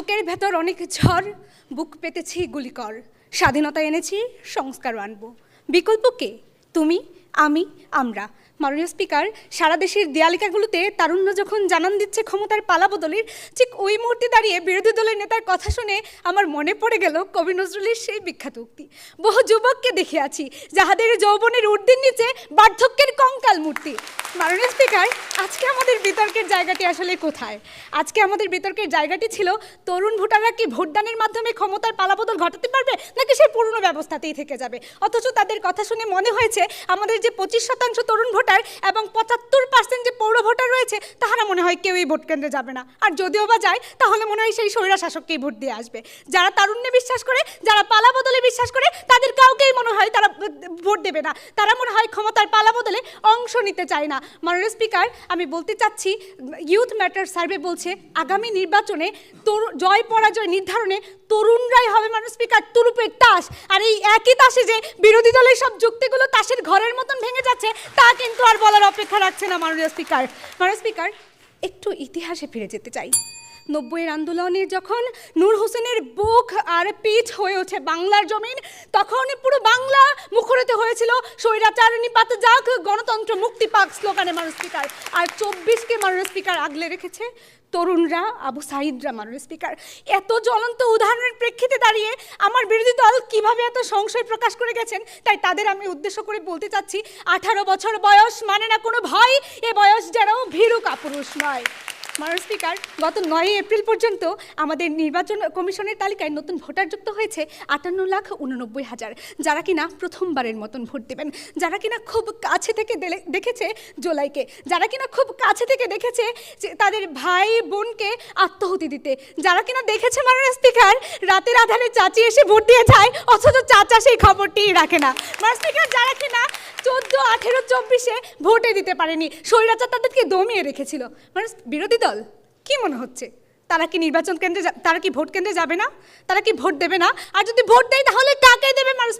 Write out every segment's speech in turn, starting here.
বুকের ভেতর অনেক ঝড়, বুক পেতেছি গুলিকর। স্বাধীনতা এনেছি, সংস্কার আনবো। বিকল্প কে? তুমি, আমি, আমরা। মাননীয় স্পিকার, সারা দেশের দেয়ালিকাগুলোতে তারুণ্য যখন জানান দিচ্ছে ক্ষমতার পালাবদলের, ঠিক ওই মুহূর্তে দাঁড়িয়ে বিরোধী দলের নেতার কথা শুনে আমার মনে পড়ে গেল কবি নজরুলের সেই বিখ্যাত উক্তি। বহু যুবককে দেখে আছি যাহাদের যৌবনের ঊর্ধ্বের নিচে বার্ধক্যের কঙ্কাল মূর্তি। মাননীয় স্পিকার, আজকে আমাদের বিতর্কের জায়গাটি আসলে কোথায়? আজকে আমাদের বিতর্কের জায়গাটি ছিল তরুণ ভোটাররা কি ভোটদানের মাধ্যমে ক্ষমতার পালাবদল ঘটাতে পারবে, নাকি সেই পুরনো ব্যবস্থাতেই থেকে যাবে। অথচ তাদের কথা শুনে মনে হয়েছে আমাদের যে 25% তরুণ ভোটার এবং 75% যে পৌর ভোটার রয়েছে, তাহারা মনে হয় কেউই ভোট কেন্দ্রে যাবে না। আর যদিও বা যায়, তাহলে মনে হয় সেই স্বৈরা শাসককেই ভোট দিয়ে আসবে। যারা তারুণ্যে বিশ্বাস করে, যারা পালাবদলে বিশ্বাস করে, তাদের কাউকেই মনে হয় তারা ভোট দেবে না। তারা মনে হয় ক্ষমতার পালাবদলে অংশ নিতে চায় না। মাননীয় স্পিকার, আমি বলতে চাচ্ছি, ইউথ ম্যাটার সার্ভে বলছে আগামী নির্বাচনে জয় পরাজয় নির্ধারণে তরুণরাই হবে মাননীয় স্পিকার তুরুপের তাস। আর এই একই তাসে যে বিরোধী দলের সব যুক্তিগুলো তাসের ঘরের মতন ভেঙে যাচ্ছে, তা কিন্তু আর বলার অপেক্ষা রাখছে না। মাননীয় স্পিকার, একটু ইতিহাসে ফিরে যেতে চাই। 90-এর আন্দোলনে যখন নূর হোসেনের বুক আর পিঠ হয়ে ওঠে বাংলার জমিন, তখন পুরো বাংলা মুখরিত হয়েছিল স্বৈরাচার নিপাত যাক, গণতন্ত্র মুক্তি পাক স্লোগানে। মাননীয় স্পিকার, আর 24কে মাননীয় স্পিকার আগলে রেখেছে তরুণরা, আবু সাইদরা। মাননীয় স্পিকার, এত জ্বলন্ত উদাহরণের প্রেক্ষিতে দাঁড়িয়ে আমার বিরোধী দল কিভাবে এত সংশয় প্রকাশ করে গেছেন, তাই তাদের আমি উদ্দেশ্য করে বলতে চাচ্ছি, 18 বছর বয়স মানে না কোনো ভয়, এ বয়স যেন ভীরু কাপুরুষ নয়। মাননীয় স্পিকার, গত 9 এপ্রিল পর্যন্ত আমাদের নির্বাচন কমিশনের তালিকায় নতুন ভোটার যুক্ত হয়েছে 58,89,000, যারা কিনা প্রথমবারের মতন ভোট দেবেন, যারা কিনা খুব কাছে থেকে দেখেছে জোলাইকে, যারা কিনা খুব কাছে থেকে দেখেছে যে তাদের ভাই বোনকে আত্মহতি দিতে, যারা কিনা দেখেছে মাননীয় স্পিকার রাতের আধারে চাচি এসে ভোট দিয়ে যায়, অথচ চাচা সেই খবরটিই রাখে না। মাননীয় স্পিকার, যারা কিনা 14, 18, 24-এ ভোটে দিতে পারেনি, স্বৈরাচার তাদেরকে দমিয়ে রেখেছিল। মানে বিরোধী দল কি মনে হচ্ছে তারা কি নির্বাচন কেন্দ্রে, তারা কি ভোট কেন্দ্রে যাবে না? তারা কি ভোট দেবে না? আর যদি ভোট দেয় তাহলে কাকে দেবে? মাননীয়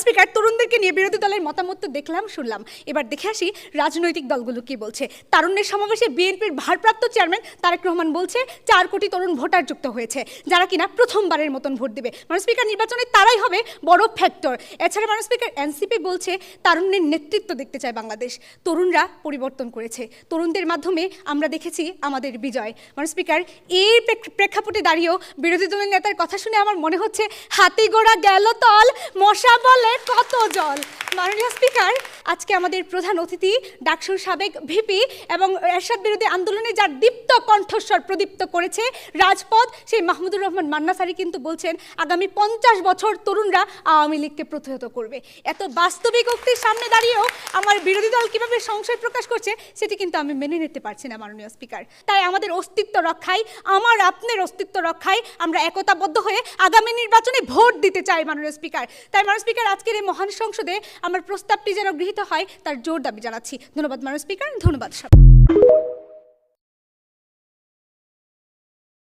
স্পিকার, তরুণদেরকে নিয়ে বিরোধী দলের মতামত তো দেখলাম, শুনলাম। এবার দেখে আসি রাজনৈতিক দলগুলো কি বলছে। তারুণ্যের সমাবেশে বিএনপির ভারপ্রাপ্ত চেয়ারম্যান তারেক রহমান বলছে 4 কোটি তরুণ ভোটার যুক্ত হয়েছে, যারা কিনা প্রথমবারের মতন ভোট দেবে। মাননীয় স্পিকার, নির্বাচনে তারাই হবে বড় ফ্যাক্টর। এছাড়া মাননীয় স্পিকার, এনসিপি বলছে তারুণ্যের নেতৃত্ব দেখতে চায় বাংলাদেশ। তরুণরা পরিবর্তন করেছে, তরুণদের মাধ্যমে আমরা দেখেছি আমাদের বিজয়। মাননীয় স্পিকার, এই প্রেক্ষাপটে দাঁড়িয়েও বিরোধী দলের নেতার কথা শুনে আমার মনে হচ্ছে হাতি গোড়া গেল তল, মশা বলে কত জল। মাননীয় স্পিকার, আজকে আমাদের প্রধান অতিথি ডাকসুর সাবেক ভিপি এবং এরশাদ বিরোধী আন্দোলনে যার দীপ্ত কণ্ঠস্বর প্রদীপ্ত করেছে রাজপথ, সেই মাহমুদুর রহমান মান্না স্যারই কিন্তু বলছেন আগামী 50 বছর তরুণরা আওয়ামী লীগকে প্রতিহত করবে। এত বাস্তবিক উক্তির সামনে দাঁড়িয়েও আমার বিরোধী দল কিভাবে সংশয় প্রকাশ করছে, সেটি কিন্তু আমি মেনে নিতে পারছি না। মাননীয় স্পিকার, তাই আমাদের অস্তিত্ব রক্ষায়, আমার আপনার অস্তিত্ব রক্ষায় আমরা একতাবদ্ধ হয়ে আগামী নির্বাচনে ভোট দিতে চাই। মাননীয় স্পিকার, তাই মাননীয় স্পিকার, আজকের এই মহান সংসদে আমার প্রস্তাবটি যেন গৃহীত হয় তার জোর দাবি জানাচ্ছি। ধন্যবাদ মাননীয় স্পিকার, ধন্যবাদ সব।